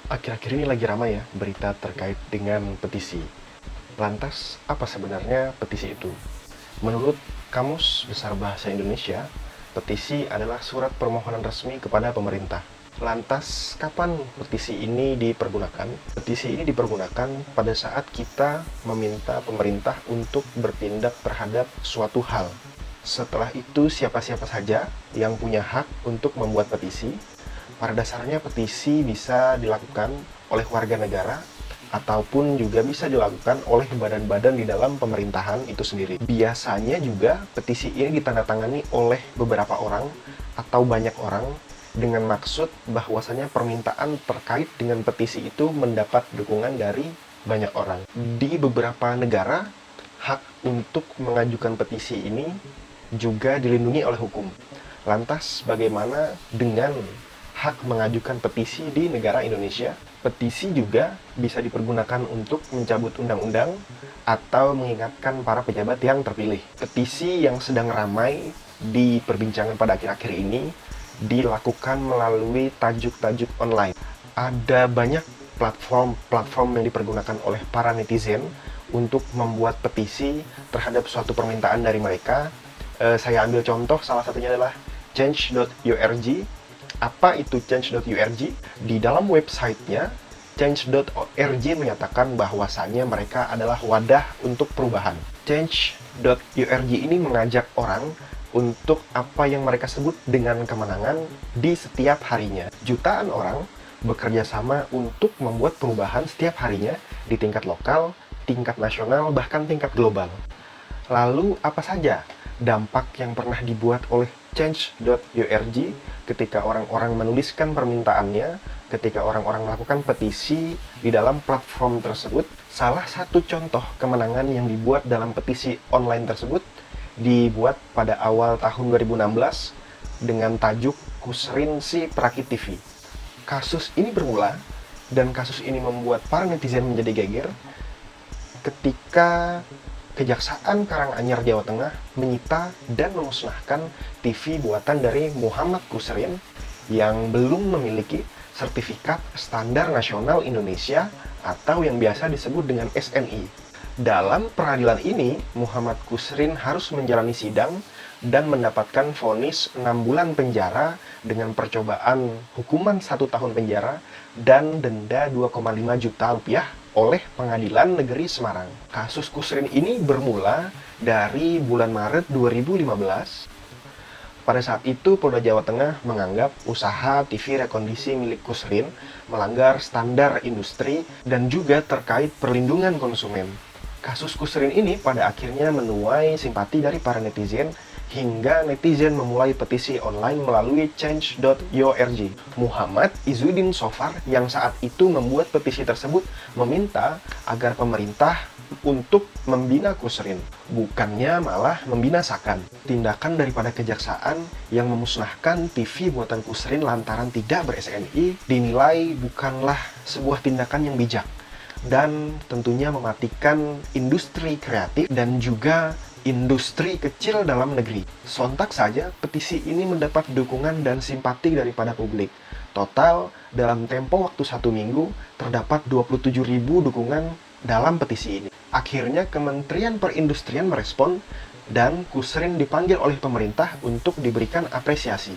Akhir-akhir ini lagi ramai ya berita terkait dengan petisi. Lantas, apa sebenarnya petisi itu? Menurut Kamus Besar Bahasa Indonesia, petisi adalah surat permohonan resmi kepada pemerintah. Lantas, kapan petisi ini dipergunakan? Petisi ini dipergunakan pada saat kita meminta pemerintah untuk bertindak terhadap suatu hal. Setelah itu, siapa-siapa saja yang punya hak untuk membuat petisi. Pada dasarnya petisi bisa dilakukan oleh warga negara ataupun juga bisa dilakukan oleh badan-badan di dalam pemerintahan itu sendiri. Biasanya juga petisi ini ditandatangani oleh beberapa orang atau banyak orang dengan maksud bahwasanya permintaan terkait dengan petisi itu mendapat dukungan dari banyak orang. Di beberapa negara, hak untuk mengajukan petisi ini juga dilindungi oleh hukum. Lantas, bagaimana dengan hak mengajukan petisi di negara Indonesia? Petisi juga bisa dipergunakan untuk mencabut undang-undang atau mengingatkan para pejabat yang terpilih. Petisi yang sedang ramai diperbincangkan pada akhir-akhir ini dilakukan melalui tajuk-tajuk online. Ada banyak platform yang dipergunakan oleh para netizen untuk membuat petisi terhadap suatu permintaan dari mereka. Saya ambil contoh, salah satunya adalah change.org. Apa itu change.org? Di dalam websitenya, change.org menyatakan bahwasannya mereka adalah wadah untuk perubahan. Change.org ini mengajak orang untuk apa yang mereka sebut dengan kemenangan di setiap harinya. Jutaan orang bekerja sama untuk membuat perubahan setiap harinya di tingkat lokal, tingkat nasional, bahkan tingkat global. Lalu apa saja dampak yang pernah dibuat oleh change.org ketika orang-orang menuliskan permintaannya, ketika orang-orang melakukan petisi di dalam platform tersebut? Salah satu contoh kemenangan yang dibuat dalam petisi online tersebut dibuat pada awal tahun 2016 dengan tajuk Kusrin si Prakit TV. Kasus ini bermula dan kasus ini membuat para netizen menjadi geger ketika Kejaksaan Karanganyar Jawa Tengah menyita dan memusnahkan TV buatan dari Muhammad Kusrin yang belum memiliki sertifikat standar nasional Indonesia atau yang biasa disebut dengan SNI. Dalam peradilan ini, Muhammad Kusrin harus menjalani sidang dan mendapatkan vonis 6 bulan penjara dengan percobaan hukuman 1 tahun penjara dan denda 2,5 juta rupiah oleh Pengadilan Negeri Semarang. Kasus Kusrin ini bermula dari bulan Maret 2015. Pada saat itu, Polda Jawa Tengah menganggap usaha TV rekondisi milik Kusrin melanggar standar industri dan juga terkait perlindungan konsumen. Kasus Kusrin ini pada akhirnya menuai simpati dari para netizen hingga netizen memulai petisi online melalui change.org. Muhammad Izzuddin Sofar yang saat itu membuat petisi tersebut meminta agar pemerintah untuk membina Kusrin, bukannya malah membinasakan. Tindakan daripada kejaksaan yang memusnahkan TV buatan Kusrin lantaran tidak ber-SNI dinilai bukanlah sebuah tindakan yang bijak dan tentunya mematikan industri kreatif dan juga industri kecil dalam negeri. Sontak saja petisi ini mendapat dukungan dan simpati daripada publik. Total dalam tempo waktu 1 minggu terdapat 27.000 dukungan dalam petisi ini. Akhirnya Kementerian Perindustrian merespon dan Kusrin dipanggil oleh pemerintah untuk diberikan apresiasi.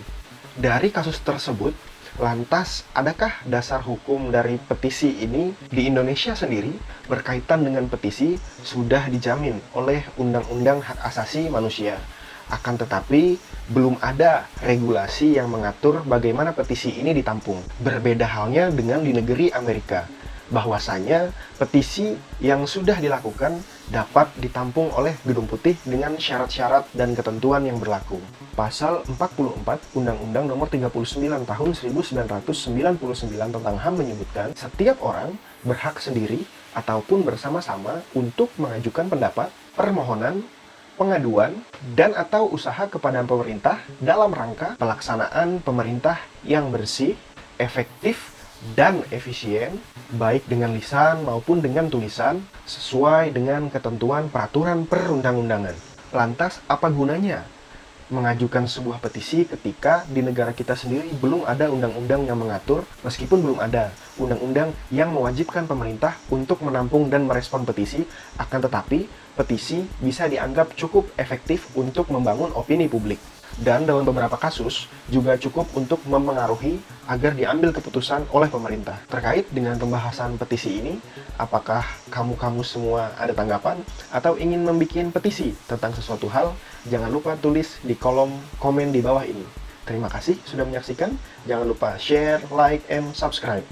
Dari kasus tersebut, lantas adakah dasar hukum dari petisi ini? Di Indonesia sendiri berkaitan dengan petisi sudah dijamin oleh Undang-Undang Hak Asasi Manusia. Akan tetapi belum ada regulasi yang mengatur bagaimana petisi ini ditampung. Berbeda halnya dengan di negeri Amerika, bahwasanya petisi yang sudah dilakukan dapat ditampung oleh Gedung Putih dengan syarat-syarat dan ketentuan yang berlaku. Pasal 44 Undang-Undang Nomor 39 Tahun 1999 tentang HAM menyebutkan setiap orang berhak sendiri ataupun bersama-sama untuk mengajukan pendapat, permohonan, pengaduan, dan atau usaha kepada pemerintah dalam rangka pelaksanaan pemerintah yang bersih, efektif, dan efisien, baik dengan lisan maupun dengan tulisan, sesuai dengan ketentuan peraturan perundang-undangan. Lantas, apa gunanya mengajukan sebuah petisi ketika di negara kita sendiri belum ada undang-undang yang mengatur, meskipun belum ada undang-undang yang mewajibkan pemerintah untuk menampung dan merespon petisi, akan tetapi petisi bisa dianggap cukup efektif untuk membangun opini publik. Dan dalam beberapa kasus juga cukup untuk mempengaruhi agar diambil keputusan oleh pemerintah. Terkait dengan pembahasan petisi ini, apakah kamu semua ada tanggapan atau ingin membuat petisi tentang sesuatu hal? Jangan lupa tulis di kolom komen di bawah ini. Terima kasih sudah menyaksikan. Jangan lupa share, like, and subscribe.